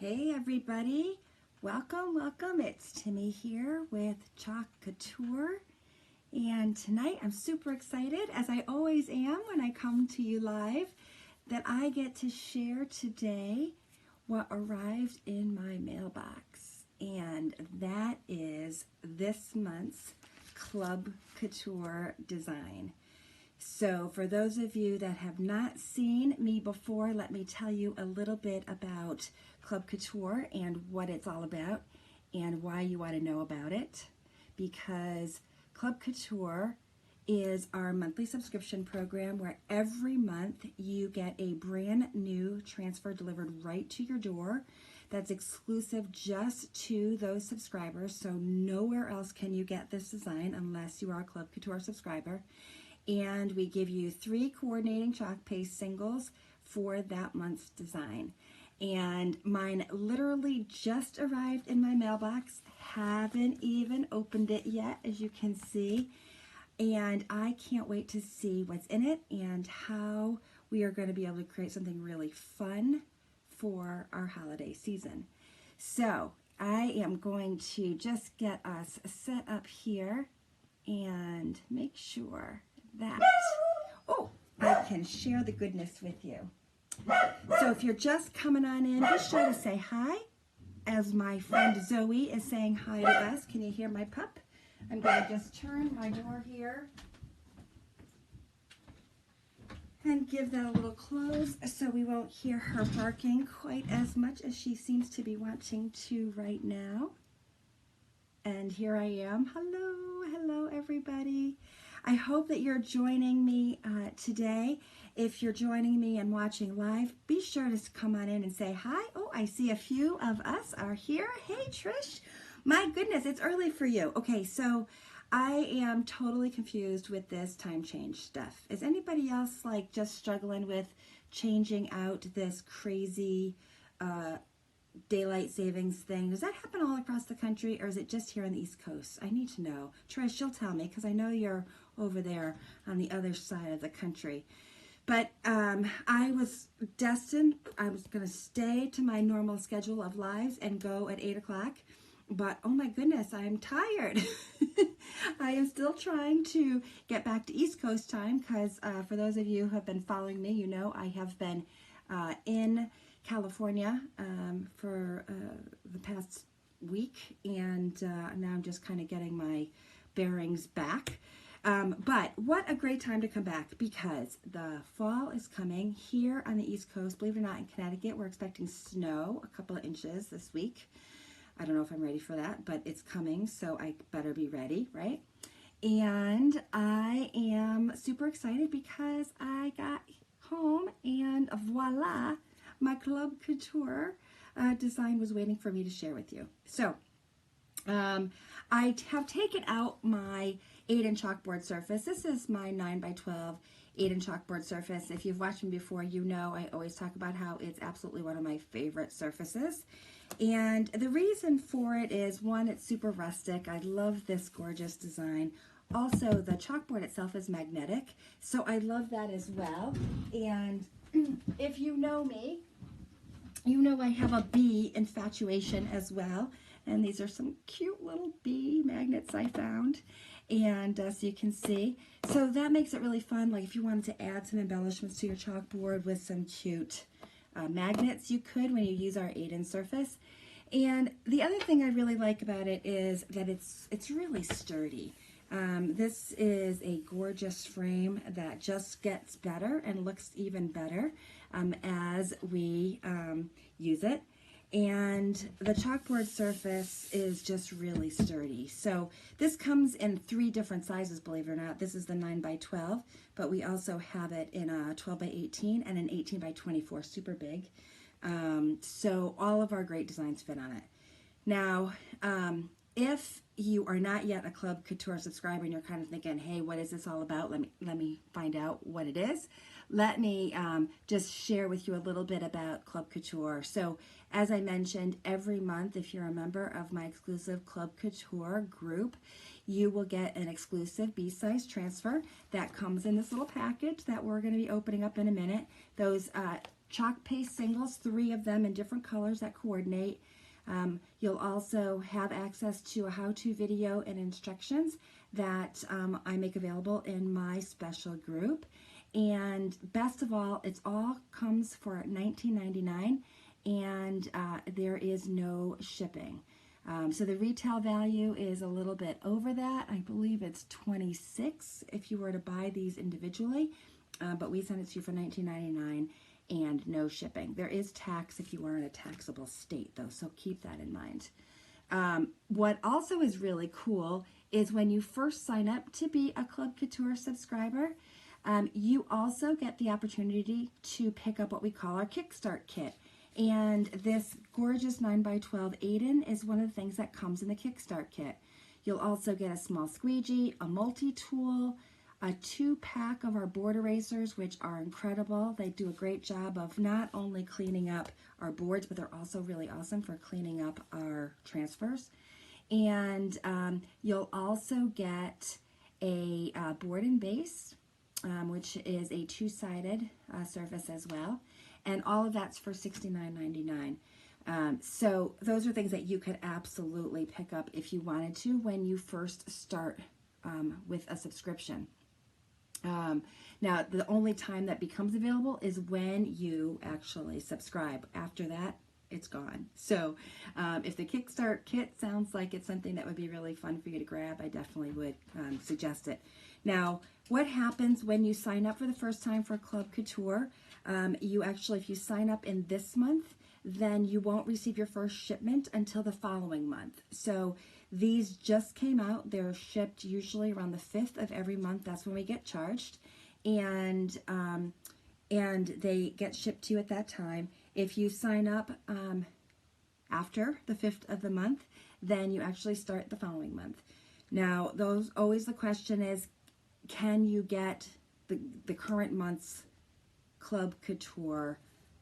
Hey everybody, welcome. It's Timmy here with Chalk Couture, and tonight I'm super excited, as I always am when I come to you live, that I get to share today what arrived in my mailbox, and that is this month's Club Couture design. So for those of you that have not seen me before, let me tell you a little bit about Club Couture and what it's all about and why you want to know about it. Because Club Couture is our monthly subscription program where every month you get a brand new transfer delivered right to your door that's exclusive just to those subscribers. So nowhere else can you get this design unless you are a Club Couture subscriber. And we give you 3 coordinating chalk paste singles for that month's design. And mine literally just arrived in my mailbox. Haven't even opened it yet, as you can see. And I can't wait to see what's in it and how we are going to be able to create something really fun for our holiday season. So I am going to just get us set up here and make sure that, I can share the goodness with you. So if you're just coming on in, be sure to say hi. As my friend Zoe is saying hi to us. Can you hear my pup? I'm going to just turn my door here and give that a little close so we won't hear her barking quite as much as she seems to be wanting to right now. And here I am. Hello everybody. I hope that you're joining me today. If you're joining me and watching live, be sure to come on in and say hi. Oh, I see a few of us are here. Hey, Trish. My goodness, it's early for you. Okay, so I am totally confused with this time change stuff. Is anybody else like just struggling with changing out this crazy daylight savings thing? Does that happen all across the country, or is it just here on the East Coast? I need to know. Trish, you'll tell me, because I know you're over there on the other side of the country. But I was destined, I was going to stay to my normal schedule of lives and go at 8 o'clock. But oh my goodness, I am tired. I am still trying to get back to East Coast time because for those of you who have been following me, you know I have been in California for the past week, and now I'm just kind of getting my bearings back. But what a great time to come back, because the fall is coming here on the East Coast. Believe it or not, in Connecticut, we're expecting snow, a couple of inches this week. I don't know if I'm ready for that, but it's coming, so I better be ready, right? And I am super excited because I got home and voila, my Club Couture design was waiting for me to share with you. So I have taken out my Aiden chalkboard surface. This is my 9x12 Aiden chalkboard surface. If you've watched me before, you know I always talk about how it's absolutely one of my favorite surfaces. And the reason for it is, one, it's super rustic. I love this gorgeous design. Also, the chalkboard itself is magnetic, so I love that as well. And if you know me, you know I have a bee infatuation as well. And these are some cute little bee magnets I found. And so you can see. So that makes it really fun. Like if you wanted to add some embellishments to your chalkboard with some cute magnets, you could when you use our Aiden surface. And the other thing I really like about it is that it's really sturdy. This is a gorgeous frame that just gets better and looks even better as we use it. And the chalkboard surface is just really sturdy. So this comes in 3 different sizes, believe it or not. This is the 9x12, but we also have it in a 12x18 and an 18x24, super big. So all of our great designs fit on it. Now, if you are not yet a Club Couture subscriber and you're kind of thinking, hey, what is this all about? Let me find out what it is. Let me just share with you a little bit about Club Couture. So as I mentioned, every month, if you're a member of my exclusive Club Couture group, you will get an exclusive B-size transfer that comes in this little package that we're going to be opening up in a minute. Those chalk paste singles, 3 of them in different colors that coordinate. You'll also have access to a how-to video and instructions that I make available in my special group. And best of all, it's all comes for $19.99, and there is no shipping. So the retail value is a little bit over that. I believe it's $26 if you were to buy these individually, but we send it to you for $19.99 and no shipping. There is tax if you are in a taxable state, though, so keep that in mind. What also is really cool is when you first sign up to be a Club Couture subscriber, you also get the opportunity to pick up what we call our Kickstart Kit. And this gorgeous 9x12 Aiden is one of the things that comes in the Kickstart Kit. You'll also get a small squeegee, a multi-tool, a 2-pack of our board erasers, which are incredible. They do a great job of not only cleaning up our boards, but they're also really awesome for cleaning up our transfers. And you'll also get a board and base, which is a 2-sided surface as well. And all of that's for $69.99. So those are things that you could absolutely pick up if you wanted to when you first start with a subscription. Now, the only time that becomes available is when you actually subscribe. After that, it's gone. So if the Kickstart Kit sounds like it's something that would be really fun for you to grab, I definitely would suggest it. Now, what happens when you sign up for the first time for Club Couture? You actually, if you sign up in this month, then you won't receive your first shipment until the following month. So these just came out. They're shipped usually around the 5th of every month. That's when we get charged. And they get shipped to you at that time. If you sign up after the 5th of the month, then you actually start the following month. Now, always the question is, can you get the current month's Club Couture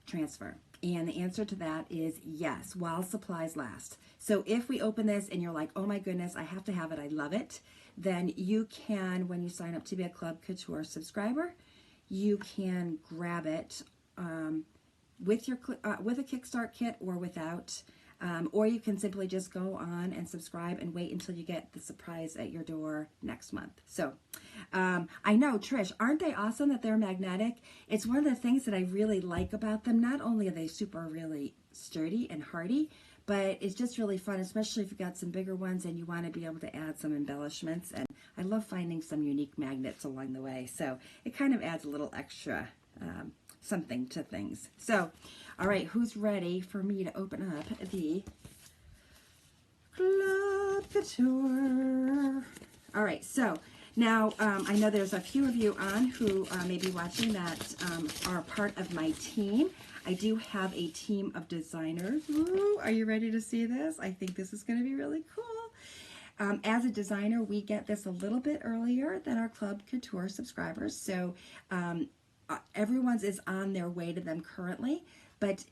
transfer? And the answer to that is yes, while supplies last. So if we open this and you're like, oh my goodness, I have to have it, I love it, then you can, when you sign up to be a Club Couture subscriber, you can grab it with a Kickstart Kit or without, or you can simply just go on and subscribe and wait until you get the surprise at your door next month. So I know, Trish, aren't they awesome that they're magnetic? It's one of the things that I really like about them. Not only are they super really sturdy and hardy, but it's just really fun, especially if you've got some bigger ones and you want to be able to add some embellishments. And I love finding some unique magnets along the way. So it kind of adds a little extra something to things. So, all right, who's ready for me to open up the Club Couture? All right, so now I know there's a few of you on who may be watching that are part of my team. I do have a team of designers. Ooh, are you ready to see this? I think this is going to be really cool. As a designer, we get this a little bit earlier than our Club Couture subscribers, so everyone's is on their way to them currently. But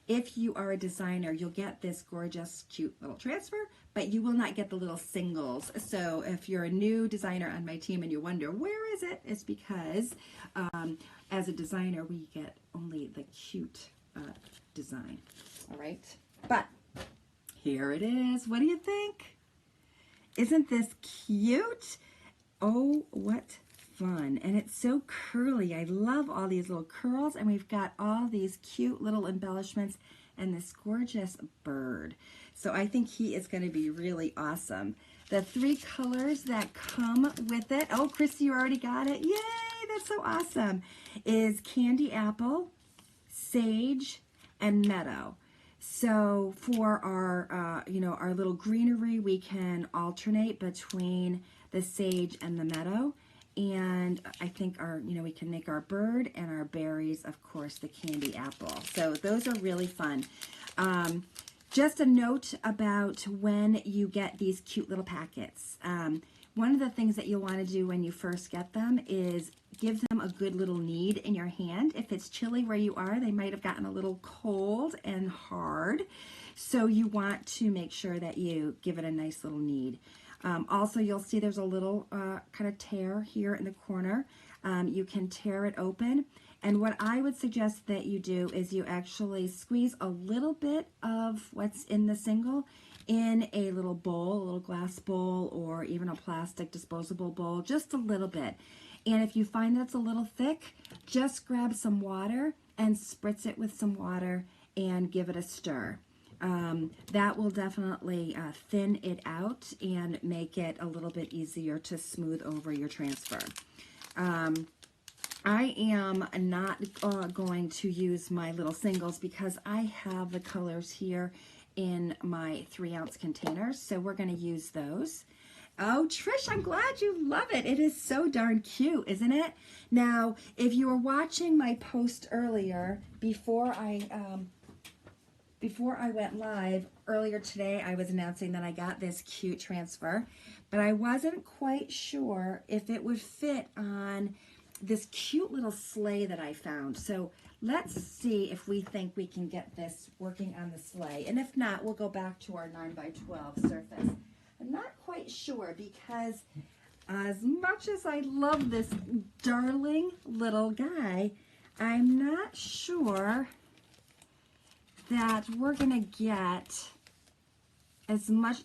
if you are a designer, you'll get this gorgeous, cute little transfer, but you will not get the little singles. So if you're a new designer on my team and you wonder, where is it? It's because as a designer, we get only the cute design. All right, but here it is. What do you think? Isn't this cute? Oh, what fun. And it's so curly. I love all these little curls, and we've got all these cute little embellishments and this gorgeous bird. So I think he is going to be really awesome. The 3 colors that come with it, oh, Christy, you already got it. Yay, that's so awesome, is Candy Apple, Sage, and Meadow. So for our, our little greenery, we can alternate between the Sage and the Meadow. And I think we can make our bird and our berries, of course, the Candy Apple. So those are really fun. Just a note about when you get these cute little packets. One of the things that you'll want to do when you first get them is give them a good little knead in your hand. If it's chilly where you are, they might have gotten a little cold and hard. So you want to make sure that you give it a nice little knead. Also, you'll see there's a little kind of tear here in the corner. you can tear it open. And what I would suggest that you do is you actually squeeze a little bit of what's in the single in a little bowl, a little glass bowl, or even a plastic disposable bowl, just a little bit. And if you find that it's a little thick, just grab some water and spritz it with some water and give it a stir. That will definitely thin it out and make it a little bit easier to smooth over your transfer. I am not going to use my little singles because I have the colors here in my 3-ounce containers, so we're going to use those. Oh, Trish, I'm glad you love it. It is so darn cute, isn't it? Now, if you were watching my post earlier, before I went live earlier today, I was announcing that I got this cute transfer, but I wasn't quite sure if it would fit on this cute little sleigh that I found. So let's see if we think we can get this working on the sleigh. And if not, we'll go back to our 9x12 surface. I'm not quite sure because as much as I love this darling little guy, I'm not sure that we're gonna get as much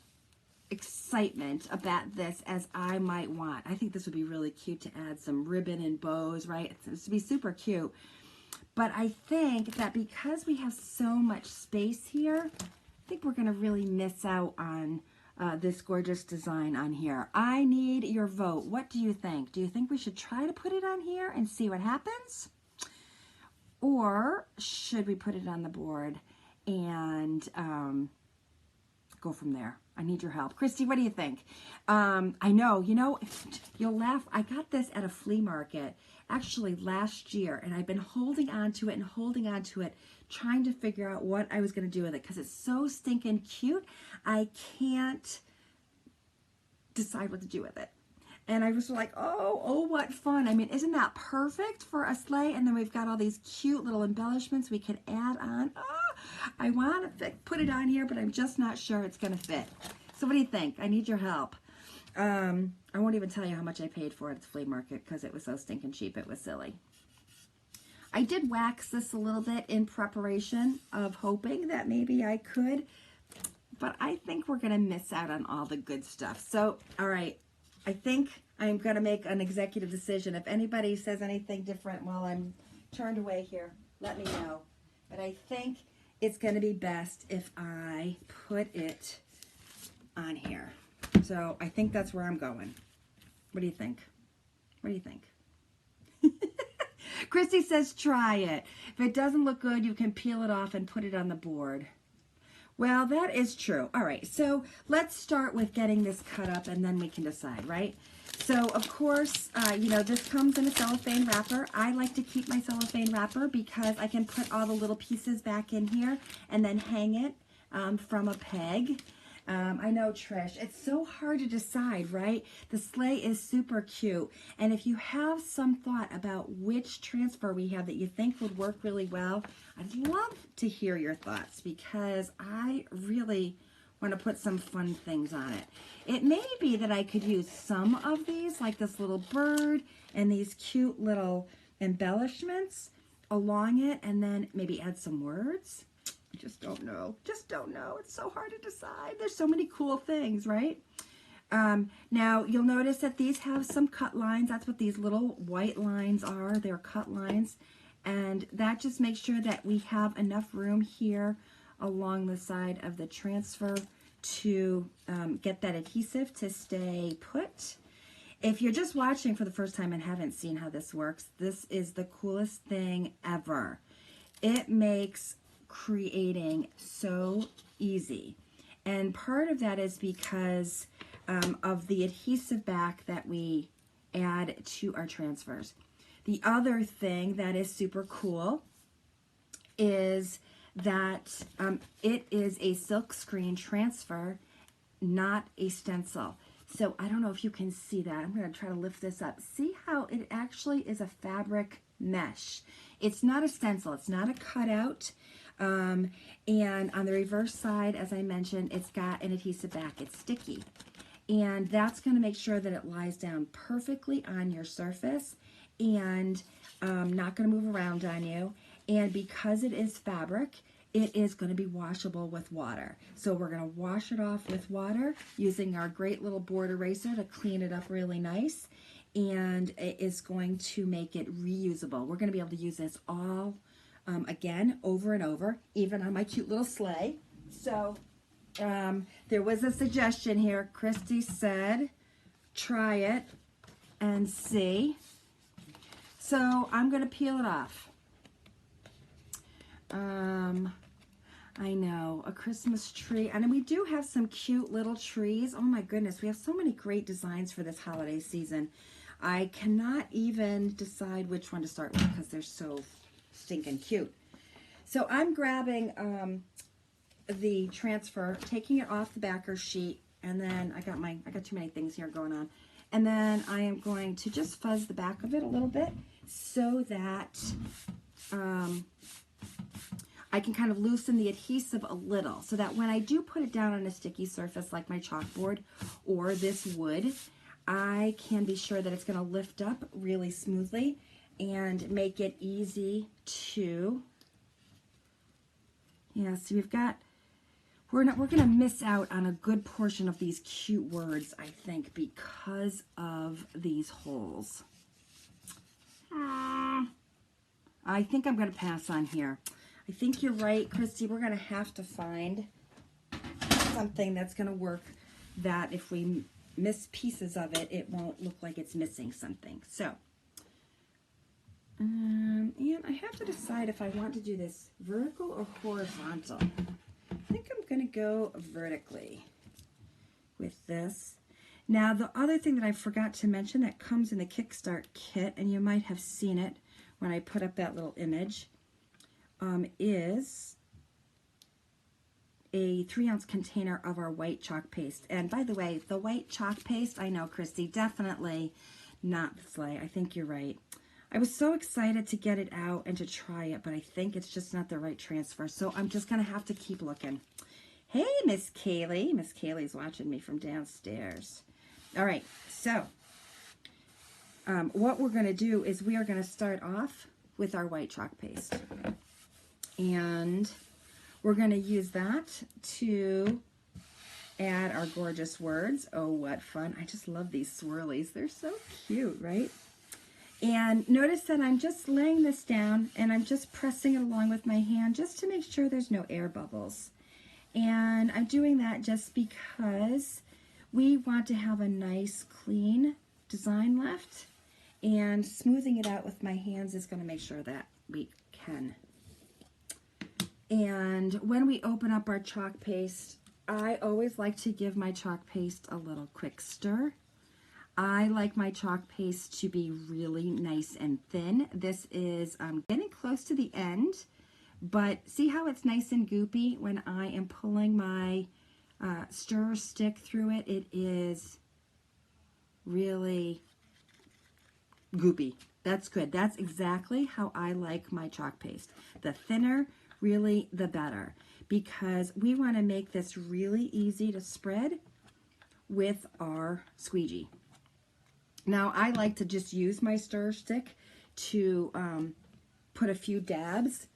excitement about this as I might want. I think this would be really cute to add some ribbon and bows, right? This would be super cute. But I think that because we have so much space here, I think we're gonna really miss out on this gorgeous design on here. I need your vote. What do you think? Do you think we should try to put it on here and see what happens? Or should we put it on the board and go from there? I need your help. Christy, what do you think? I know, you'll laugh. I got this at a flea market actually last year, and I've been holding on to it and holding on to it, trying to figure out what I was going to do with it because it's so stinking cute. I can't decide what to do with it. And I was like, oh, what fun. I mean, isn't that perfect for a sleigh? And then we've got all these cute little embellishments we could add on. Oh, I want to put it on here, but I'm just not sure it's going to fit. So what do you think? I need your help. I won't even tell you how much I paid for it at the flea market because it was so stinking cheap. It was silly. I did wax this a little bit in preparation of hoping that maybe I could, but I think we're going to miss out on all the good stuff. So, all right, I think I'm going to make an executive decision. If anybody says anything different while I'm turned away here, let me know. But I think it's going to be best if I put it on here. So I think that's where I'm going. What do you think? What do you think? Christy says try it. If it doesn't look good, you can peel it off and put it on the board. Well, that is true. All right, so let's start with getting this cut up and then we can decide, right? So, of course, this comes in a cellophane wrapper. I like to keep my cellophane wrapper because I can put all the little pieces back in here and then hang it from a peg. I know, Trish, it's so hard to decide, right? The sleigh is super cute. And if you have some thought about which transfer we have that you think would work really well, I'd love to hear your thoughts because I really want to put some fun things on it. It may be that I could use some of these, like this little bird and these cute little embellishments along it, and then maybe add some words. I just don't know. Just don't know. It's so hard to decide. There's so many cool things, right? Now, you'll notice that these have some cut lines. That's what these little white lines are. They're cut lines. And that just makes sure that we have enough room here along the side of the transfer to get that adhesive to stay put. If you're just watching for the first time and haven't seen how this works, this is the coolest thing ever. It makes creating so easy, and part of that is because of the adhesive back that we add to our transfers. The other thing that is super cool is that it is a silk screen transfer, not a stencil. So I don't know if you can see that. I'm going to try to lift this up. See how it actually is a fabric mesh. It's not a stencil. It's not a cutout. And on the reverse side, as I mentioned, it's got an adhesive back. It's sticky. And that's going to make sure that it lies down perfectly on your surface and not going to move around on you. And because it is fabric, it is going to be washable with water. So we're going to wash it off with water using our great little board eraser to clean it up really nice. And it is going to make it reusable. We're going to be able to use this all, again, over and over, even on my cute little sleigh. So there was a suggestion here. Christy said, try it and see. So I'm going to peel it off. I know, a Christmas tree. And we do have some cute little trees. Oh my goodness, we have so many great designs for this holiday season. I cannot even decide which one to start with because they're so stinking cute. So I'm grabbing the transfer, taking it off the backer sheet, and then I got too many things here going on. And then I am going to just fuzz the back of it a little bit so that I can kind of loosen the adhesive a little, so that when I do put it down on a sticky surface like my chalkboard or this wood, I can be sure that it's going to lift up really smoothly and make it easy to, yeah, so we've got, we're going to miss out on a good portion of these cute words, I think, because of these holes. I think I'm going to pass on here. I think you're right, Christy. We're going to have to find something that's going to work, that if we miss pieces of it, it won't look like it's missing something. So, and I have to decide if I want to do this vertical or horizontal. I think I'm going to go vertically with this. Now, the other thing that I forgot to mention that comes in the Kickstart kit, and you might have seen it when I put up that little image, is a 3-ounce container of our white chalk paste. And by the way, the white chalk paste, I know, Christy, definitely not the sleigh. I think you're right. I was so excited to get it out and to try it, but I think it's just not the right transfer. So I'm just going to have to keep looking. Hey, Miss Kaylee. Miss Kaylee's watching me from downstairs. All right, so what we're going to do is we are going to start off with our white chalk paste. And we're going to use that to add our gorgeous words. Oh, what fun. I just love these swirlies. They're so cute, right? And notice that I'm just laying this down and I'm just pressing it along with my hand just to make sure there's no air bubbles. And I'm doing that just because we want to have a nice, clean design left. And smoothing it out with my hands is going to make sure that we can. And when we open up our chalk paste, I always like to give my chalk paste a little quick stir. I like my chalk paste to be really nice and thin. This is getting close to the end, but see how it's nice and goopy when I am pulling my stir stick through it? It is really goopy. That's good. That's exactly how I like my chalk paste. The thinner, really the better, because we want to make this really easy to spread with our squeegee. Now I like to just use my stir stick to put a few dabs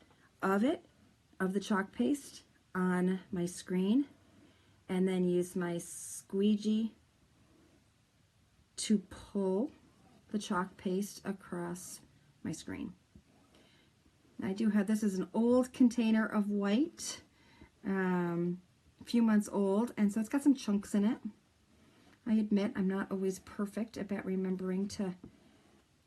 of the chalk paste on my screen, and then use my squeegee to pull the chalk paste across my screen. I do have, this is an old container of white, a few months old, and so it's got some chunks in it. I admit I'm not always perfect about remembering to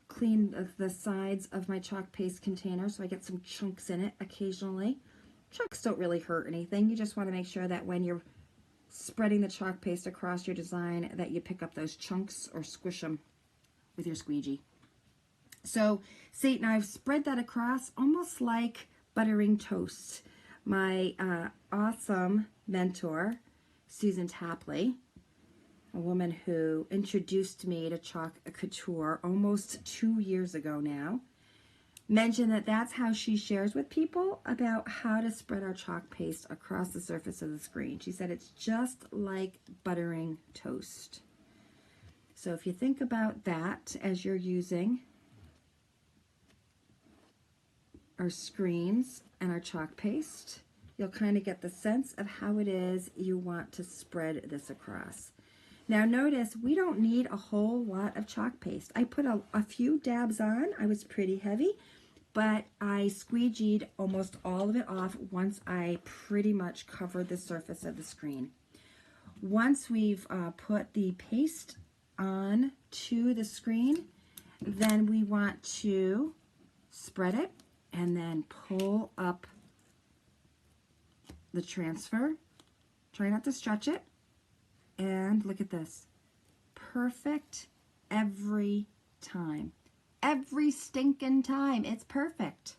clean the sides of my chalk paste container, so I get some chunks in it occasionally. Chunks don't really hurt anything. You just want to make sure that when you're spreading the chalk paste across your design that you pick up those chunks or squish them with your squeegee. So, see, now I've spread that across almost like buttering toast. My awesome mentor, Susan Tapley, a woman who introduced me to chalk couture almost 2 years ago now, mentioned that that's how she shares with people about how to spread our chalk paste across the surface of the screen. She said it's just like buttering toast. So if you think about that as you're using our screens and our chalk paste, you'll kind of get the sense of how it is you want to spread this across. Now notice we don't need a whole lot of chalk paste. I put a few dabs on. I was pretty heavy, but I squeegeed almost all of it off once I pretty much covered the surface of the screen. Once we've put the paste on to the screen, then we want to spread it and then pull up the transfer. Try not to stretch it. And look at this. Perfect every time. Every stinking time. It's perfect.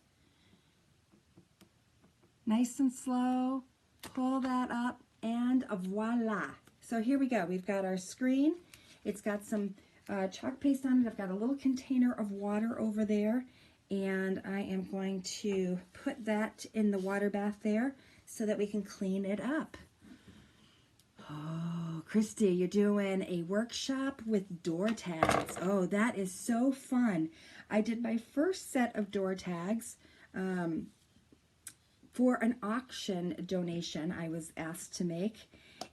Nice and slow. Pull that up and voila. So here we go. We've got our screen. It's got some chalk paste on it. I've got a little container of water over there, and I am going to put that in the water bath there so that we can clean it up. Oh, Christy, you're doing a workshop with door tags. Oh, that is so fun. I did my first set of door tags for an auction donation I was asked to make,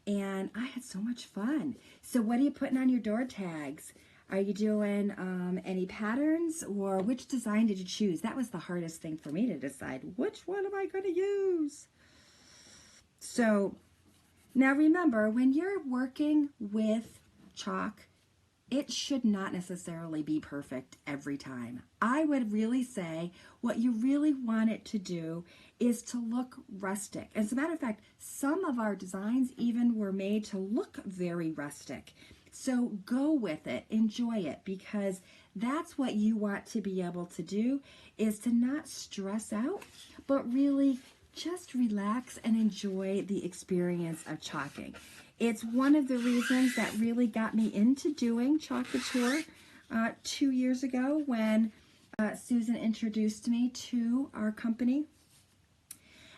and I had so much fun. So what are you putting on your door tags? Are you doing any patterns, or which design did you choose? That was the hardest thing for me to decide. Which one am I going to use? So now remember, when you're working with chalk, it should not necessarily be perfect every time. I would really say what you really want it to do is to look rustic. As a matter of fact, some of our designs even were made to look very rustic. So go with it, enjoy it, because that's what you want to be able to do, is to not stress out, but really just relax and enjoy the experience of chalking. It's one of the reasons that really got me into doing chalk couture 2 years ago when Susan introduced me to our company.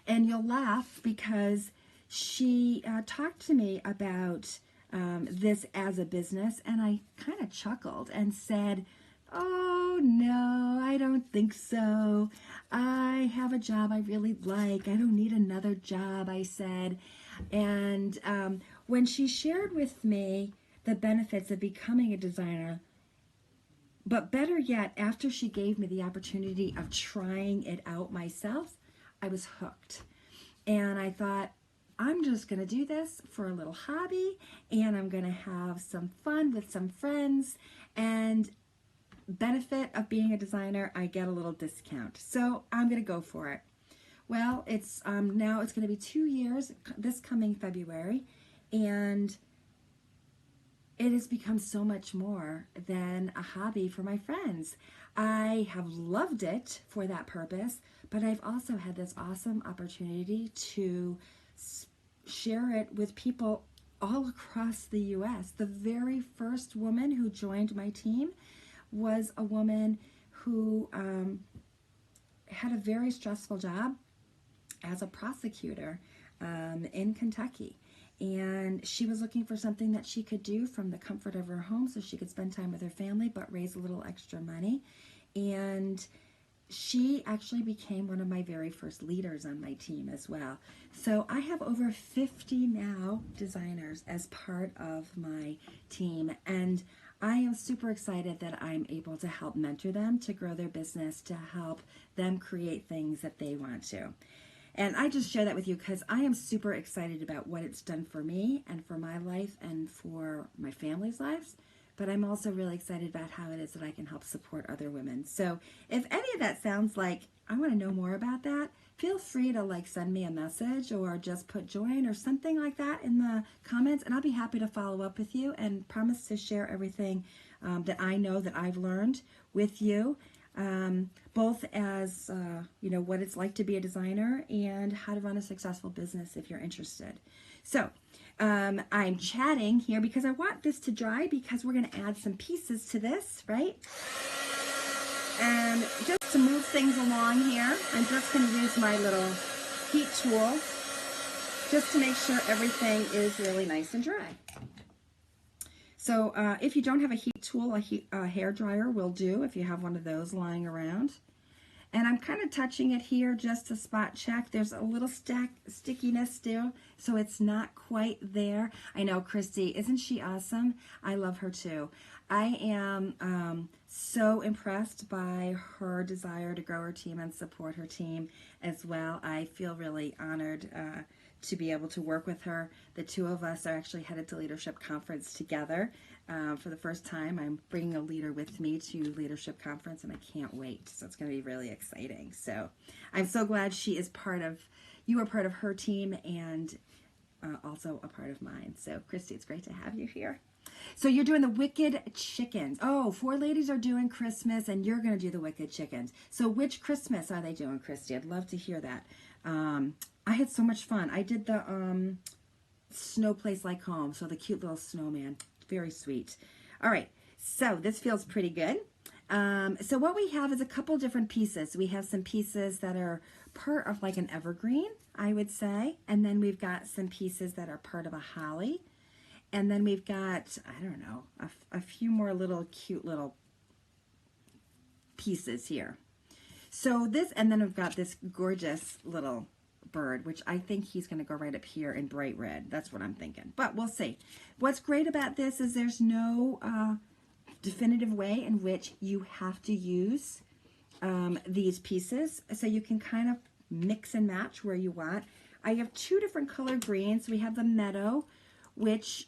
And you'll laugh because she talked to me about this as a business, and I kind of chuckled and said, "Oh no, I don't think so. I have a job I really like. I don't need another job," I said. And when she shared with me the benefits of becoming a designer, but better yet, after she gave me the opportunity of trying it out myself, I was hooked. And I thought, I'm just going to do this for a little hobby, and I'm going to have some fun with some friends, and benefit of being a designer, I get a little discount. So I'm going to go for it. Well, it's now it's going to be 2 years this coming February, and it has become so much more than a hobby for my friends. I have loved it for that purpose, but I've also had this awesome opportunity to share it with people all across the U.S. The very first woman who joined my team was a woman who had a very stressful job as a prosecutor in Kentucky. And she was looking for something that she could do from the comfort of her home so she could spend time with her family but raise a little extra money. And she actually became one of my very first leaders on my team as well. So I have over 50 now designers as part of my team, and I am super excited that I'm able to help mentor them to grow their business, to help them create things that they want to. And I just share that with you because I am super excited about what it's done for me and for my life and for my family's lives. But I'm also really excited about how it is that I can help support other women. So if any of that sounds like I want to know more about that, feel free to send me a message or just put join or something like that in the comments, and I'll be happy to follow up with you and promise to share everything that I know that I've learned with you. Both as, what it's like to be a designer and how to run a successful business if you're interested. So I'm chatting here because I want this to dry because we're going to add some pieces to this, right? And just to move things along here, I'm just going to use my little heat tool just to make sure everything is really nice and dry. So if you don't have a heat tool, a hair dryer will do if you have one of those lying around. And I'm kind of touching it here just to spot check. There's a little stickiness still, so it's not quite there. I know, Christy, isn't she awesome? I love her too. I am so impressed by her desire to grow her team and support her team as well. I feel really honored to be able to work with her. The two of us are actually headed to Leadership Conference together. For the first time, I'm bringing a leader with me to Leadership Conference, and I can't wait. So it's going to be really exciting. So I'm so glad you are part of her team and also a part of mine. So Christy, it's great to have you here. So you're doing the Wicked Chickens. Oh, 4 ladies are doing Christmas, and you're going to do the Wicked Chickens. So which Christmas are they doing, Christy? I'd love to hear that. I had so much fun. I did the Snow Place Like Home, so the cute little snowman. Very sweet. All right, so this feels pretty good. So what we have is a couple different pieces. We have some pieces that are part of like an evergreen, I would say, and then we've got some pieces that are part of a holly. And then we've got, I don't know, a few more little cute little pieces here. So this, and then we've got this gorgeous little bird, which I think he's going to go right up here in bright red. That's what I'm thinking, but we'll see. What's great about this is there's no definitive way in which you have to use these pieces. So you can kind of mix and match where you want. I have 2 different color greens. We have the Meadow, which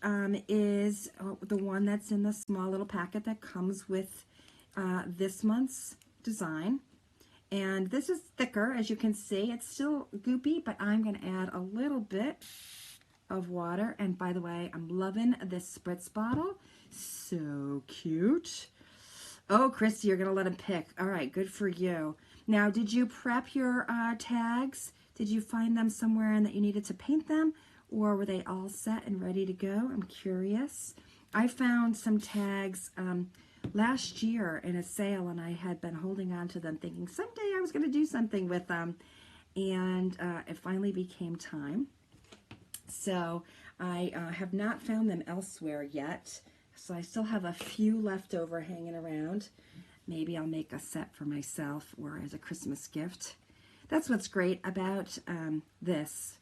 is the one that's in the small little packet that comes with this month's design. And this is thicker, as you can see. It's still goopy, but I'm going to add a little bit of water. And by the way, I'm loving this spritz bottle. So cute. Oh, Christy, you're going to let him pick. All right, good for you. Now, did you prep your tags? Did you find them somewhere and that you needed to paint them? Or were they all set and ready to go? I'm curious. I found some tags last year in a sale, and I had been holding on to them thinking someday I was going to do something with them, and it finally became time. So I have not found them elsewhere yet, so I still have a few left over hanging around. Maybe I'll make a set for myself or as a Christmas gift. That's what's great about this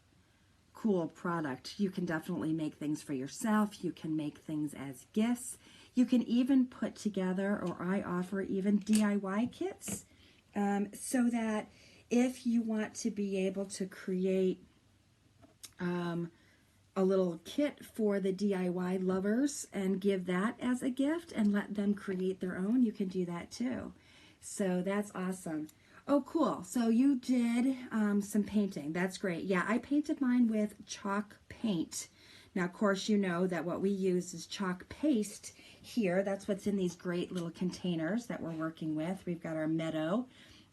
cool product. You can definitely make things for yourself. You can make things as gifts. You can even put together, or I offer even DIY kits, so that if you want to be able to create a little kit for the DIY lovers and give that as a gift and let them create their own, you can do that too. So that's awesome. Oh, cool. So you did some painting. That's great. Yeah, I painted mine with chalk paint. Now, of course, you know that what we use is chalk paste here. That's what's in these great little containers that we're working with. We've got our Meadow,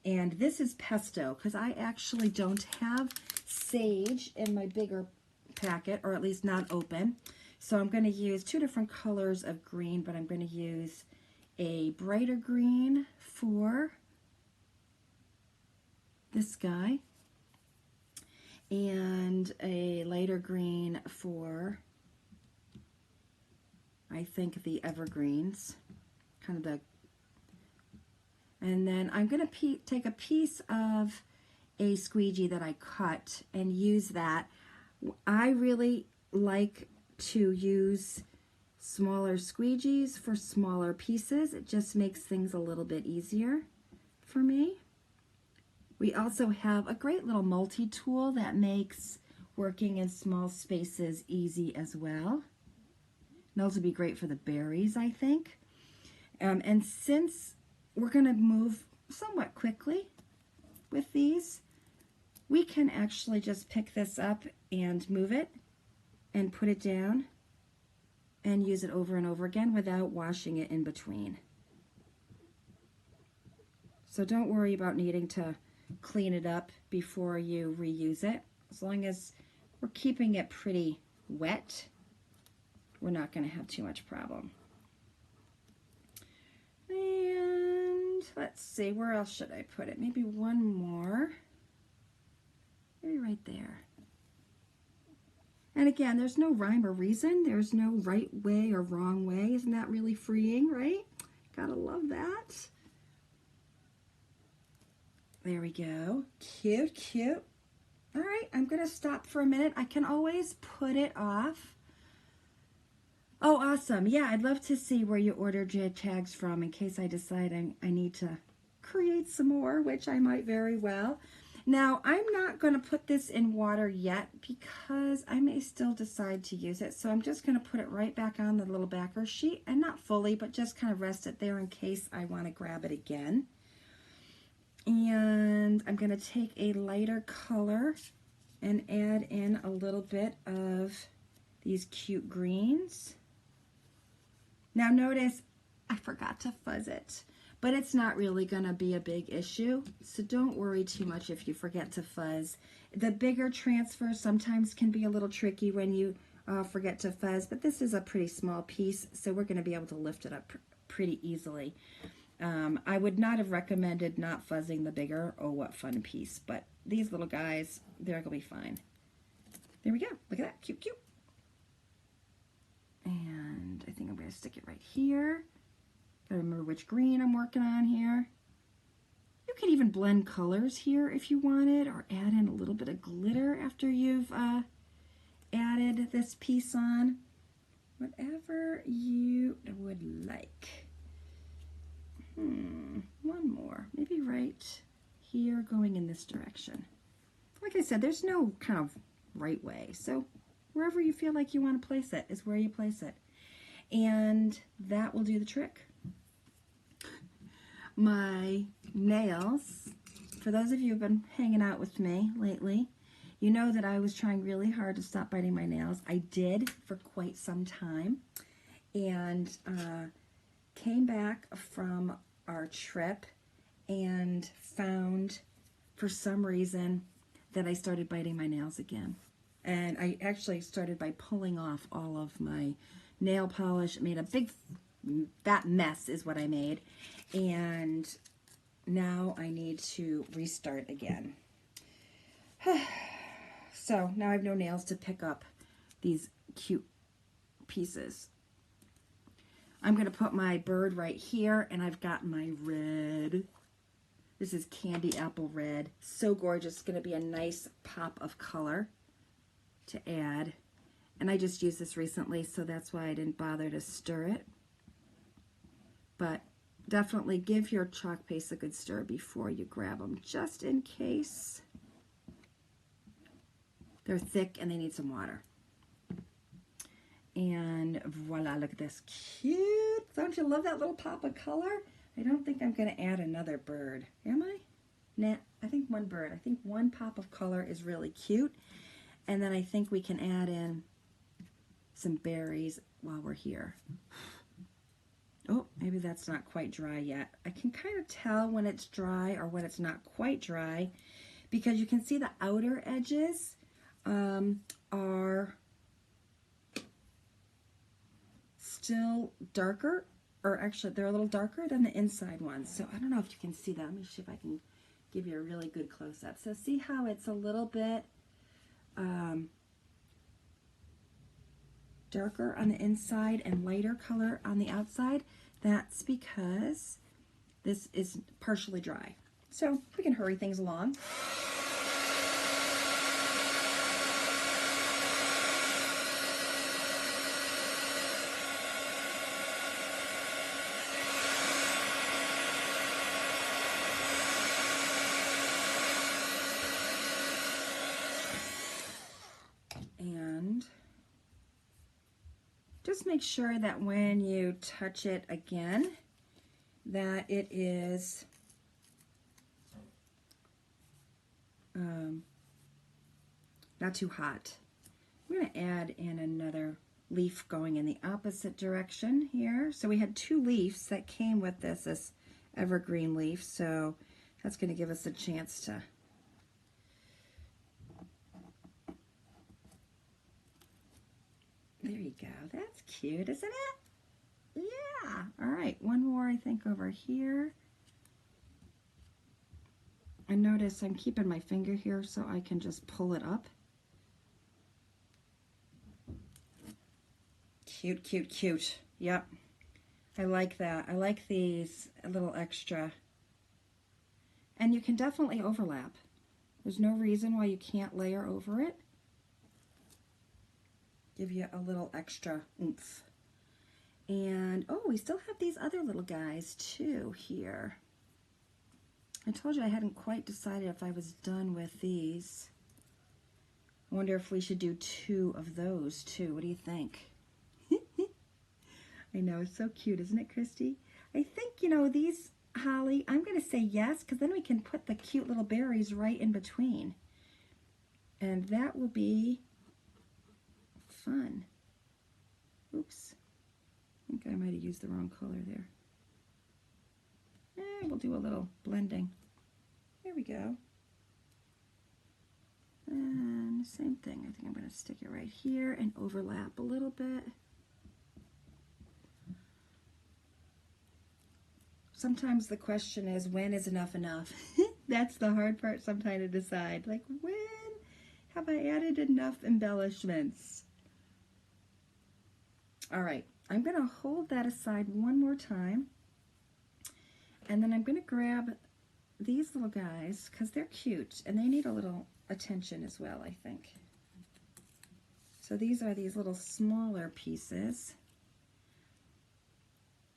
and this is Pesto, because I actually don't have sage in my bigger packet, or at least not open. So I'm going to use 2 different colors of green, but I'm going to use a brighter green for this guy, and a lighter green for, I think, the evergreens, kind of the, and then I'm going to take a piece of a squeegee that I cut and use that. I really like to use smaller squeegees for smaller pieces. It just makes things a little bit easier for me. We also have a great little multi-tool that makes working in small spaces easy as well. Those would be great for the berries, I think. And since we're going to move somewhat quickly with these, we can actually just pick this up and move it and put it down and use it over and over again without washing it in between. So don't worry about needing to clean it up before you reuse it. As long as we're keeping it pretty wet, we're not going to have too much problem. And let's see, where else should I put it? Maybe one more. Maybe right there. And again, there's no rhyme or reason. There's no right way or wrong way. Isn't that really freeing, right? Gotta love that. There we go. Cute, cute. All right, I'm going to stop for a minute. I can always put it off. Oh, awesome. Yeah, I'd love to see where you ordered your tags from in case I decide I need to create some more, which I might very well. Now, I'm not going to put this in water yet because I may still decide to use it. So I'm just going to put it right back on the little backer sheet, and not fully, but just kind of rest it there in case I want to grab it again. And I'm going to take a lighter color and add in a little bit of these cute greens. Now notice I forgot to fuzz it, but it's not really going to be a big issue, so don't worry too much if you forget to fuzz. The bigger transfers sometimes can be a little tricky when you forget to fuzz, but this is a pretty small piece, so we're going to be able to lift it up pretty easily. I would not have recommended not fuzzing the bigger Oh What Fun piece, but these little guys, they're going to be fine. There we go. Look at that. Cute, cute. And I think I'm going to stick it right here. Gotta remember which green I'm working on here. You could even blend colors here if you wanted, or add in a little bit of glitter after you've added this piece on. Whatever you would like. One more. Maybe right here going in this direction. Like I said, there's no kind of right way. So wherever you feel like you want to place it is where you place it. And that will do the trick. My nails, for those of you who've been hanging out with me lately, you know that I was trying really hard to stop biting my nails. I did for quite some time. And came back from our trip and found, for some reason, that I started biting my nails again. And I actually started by pulling off all of my nail polish. Made a big fat mess is what I made. And now I need to restart again. So now I have no nails to pick up these cute pieces. I'm going to put my bird right here, and I've got my red. This is candy apple red. So gorgeous. It's going to be a nice pop of color to add. And I just used this recently, so that's why I didn't bother to stir it. But definitely give your chalk paste a good stir before you grab them, just in case they're thick and they need some water. And voila, look at this. Cute. Don't you love that little pop of color? I don't think I'm going to add another bird. Am I? Nah, I think one bird. I think one pop of color is really cute. And then I think we can add in some berries while we're here. Oh, maybe that's not quite dry yet. I can kind of tell when it's dry or when it's not quite dry because you can see the outer edges are still darker, or actually they're a little darker than the inside ones. So I don't know if you can see that. Let me see if I can give you a really good close-up. So see how it's a little bit darker on the inside and lighter color on the outside? That's because this is partially dry. So we can hurry things along. And just make sure that when you touch it again, that it is not too hot. I'm going to add in another leaf going in the opposite direction here. So we had 2 leaves that came with this evergreen leaf, so that's going to give us a chance to there you go. That's cute, isn't it? Yeah. All right, one more I think over here. And notice I'm keeping my finger here so I can just pull it up. Cute, cute, cute. Yep. I like that. I like these a little extra And you can definitely overlap. There's no reason why you can't layer over it. Give you a little extra oomph. And, oh, we still have these other little guys too here. I told you I hadn't quite decided if I was done with these. I wonder if we should do 2 of those too. What do you think? I know, it's so cute, isn't it, Christy? I think, you know, these, Holly, I'm going to say yes, because then we can put the cute little berries right in between. And that will be fun. Oops. I think I might have used the wrong color there. We'll do a little blending. There we go. And same thing. I think I'm going to stick it right here and overlap a little bit. Sometimes the question is, when is enough enough? That's the hard part sometimes to decide. Like, when have I added enough embellishments? All right, I'm going to hold that aside one more time. And then I'm going to grab these little guys because they're cute and they need a little attention as well, I think. So these are these little smaller pieces.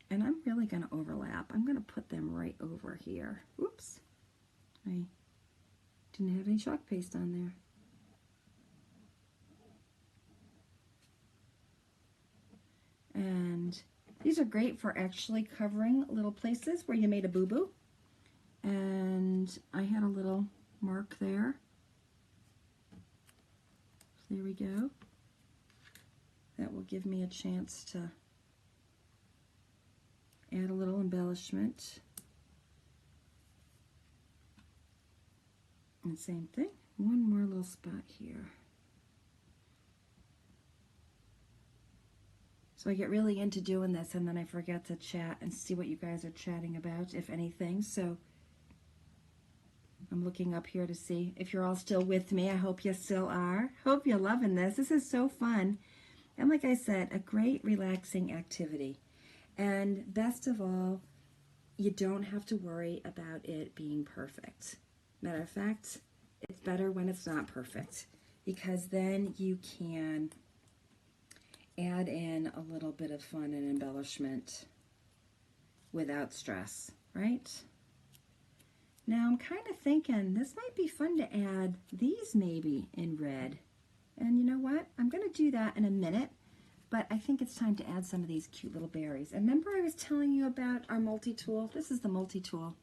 And I'm really going to overlap. I'm going to put them right over here. Oops. I didn't have any chalk paste on there. And these are great for actually covering little places where you made a boo-boo. And I had a little mark there. So there we go. That will give me a chance to add a little embellishment. And same thing, one more little spot here. So I get really into doing this and then I forget to chat and see what you guys are chatting about, if anything. So I'm looking up here to see if you're all still with me. I hope you still are. Hope you're loving this. This is so fun. And like I said, a great relaxing activity. And best of all, you don't have to worry about it being perfect. Matter of fact, it's better when it's not perfect, because then you can add in a little bit of fun and embellishment without stress, right? Now I'm kind of thinking this might be fun to add these maybe in red. And you know what? I'm going to do that in a minute, but I think it's time to add some of these cute little berries. And remember I was telling you about our multi-tool? This is the multi-tool.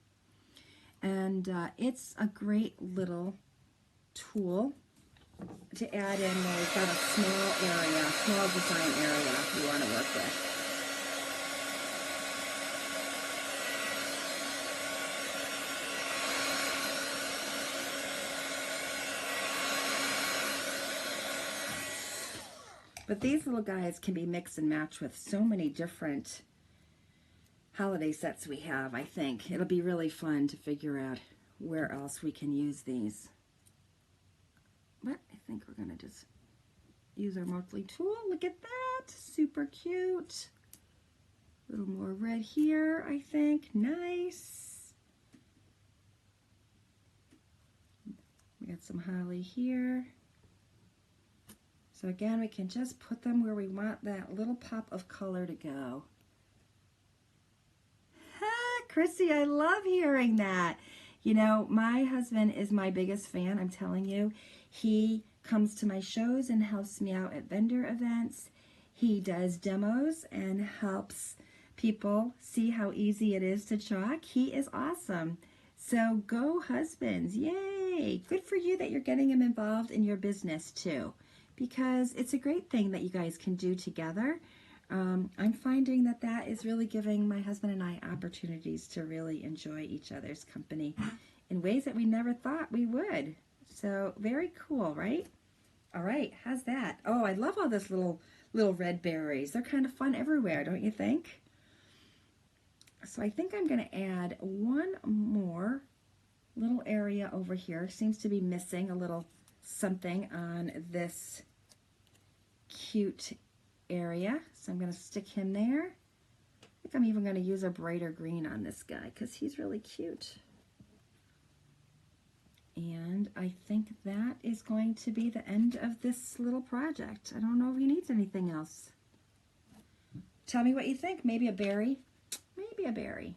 And it's a great little tool to add in where we've got a small area, small design area we want to work with. But these little guys can be mixed and matched with so many different holiday sets we have, I think. It'll be really fun to figure out where else we can use these. But I think we're going to just use our multi-tool. Look at that. Super cute. A little more red here, I think. Nice. We got some holly here. So again, we can just put them where we want that little pop of color to go. Ha, Chrissy, I love hearing that. You know, my husband is my biggest fan, I'm telling you. He comes to my shows and helps me out at vendor events. He does demos and helps people see how easy it is to chalk. He is awesome. So go husbands, yay! Good for you that you're getting him involved in your business too, because it's a great thing that you guys can do together. I'm finding that that is really giving my husband and I opportunities to really enjoy each other's company in ways that we never thought we would. So very cool, right? All right, how's that? Oh, I love all this little red berries. They're kind of fun everywhere, don't you think? So I think I'm going to add one more little area over here. Seems to be missing a little something on this cute area. So I'm going to stick him there. I think I'm even going to use a brighter green on this guy because he's really cute. I think that is going to be the end of this little project. I don't know if he needs anything else. Tell me what you think. Maybe a berry. Maybe a berry.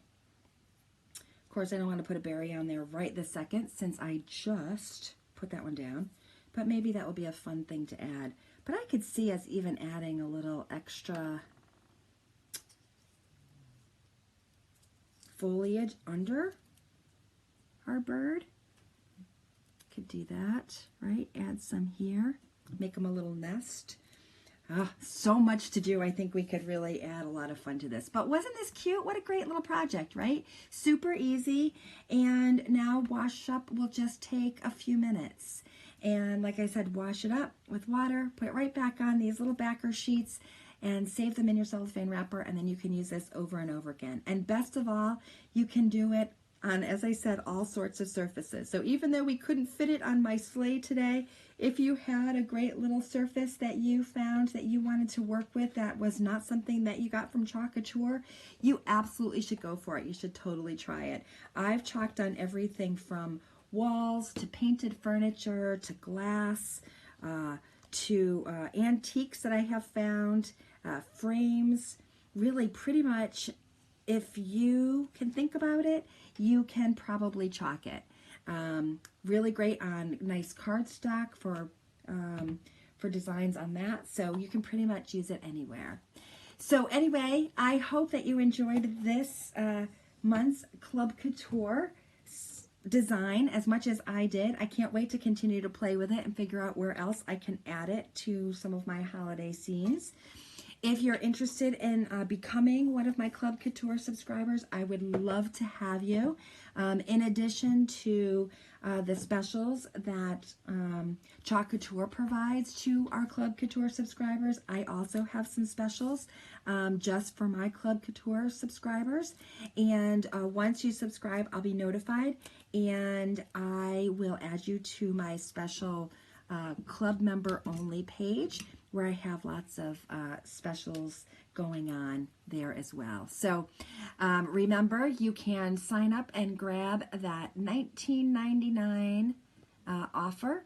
Of course, I don't want to put a berry on there right this second since I just put that one down. But maybe that will be a fun thing to add. But I could see us even adding a little extra foliage under our bird. Could do that, right? Add some here. Make them a little nest. So much to do. I think we could really add a lot of fun to this. But wasn't this cute? What a great little project, right? Super easy. And now wash up will just take a few minutes. And like I said, wash it up with water, put it right back on these little backer sheets, and save them in your cellophane wrapper, and then you can use this over and over again. And best of all, you can do it on, as I said, all sorts of surfaces. So even though we couldn't fit it on my sleigh today, if you had a great little surface that you found that you wanted to work with that was not something that you got from Chalk Couture, you absolutely should go for it. You should totally try it. I've chalked on everything from walls to painted furniture to glass to antiques that I have found, frames. Really, pretty much, if you can think about it, you can probably chalk it. Really great on nice cardstock for designs on that. So you can pretty much use it anywhere. So anyway, I hope that you enjoyed this month's Club Couture design as much as I did. I can't wait to continue to play with it and figure out where else I can add it to some of my holiday scenes. If you're interested in becoming one of my Club Couture subscribers, I would love to have you. In addition to the specials that Chalk Couture provides to our Club Couture subscribers, I also have some specials just for my Club Couture subscribers. And once you subscribe, I'll be notified, and I will add you to my special club member only page, where I have lots of specials going on there as well. So remember, you can sign up and grab that $19.99 offer,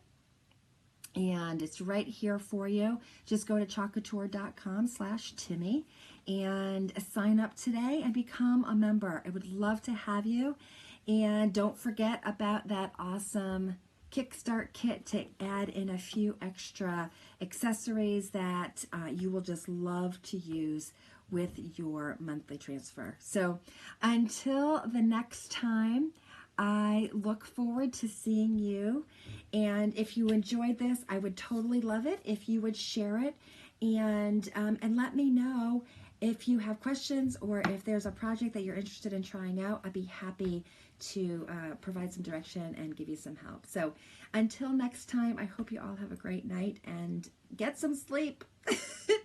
and it's right here for you. Just go to chalkcouture.com/Timmy and sign up today and become a member. I would love to have you. And don't forget about that awesome Kickstart Kit to add in a few extra accessories that you will just love to use with your monthly transfer. So until the next time, I look forward to seeing you. And if you enjoyed this, I would totally love it if you would share it and let me know if you have questions or if there's a project that you're interested in trying out. I'd be happy to provide some direction and give you some help. So until next time, I hope you all have a great night and get some sleep.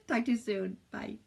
Talk to you soon. Bye.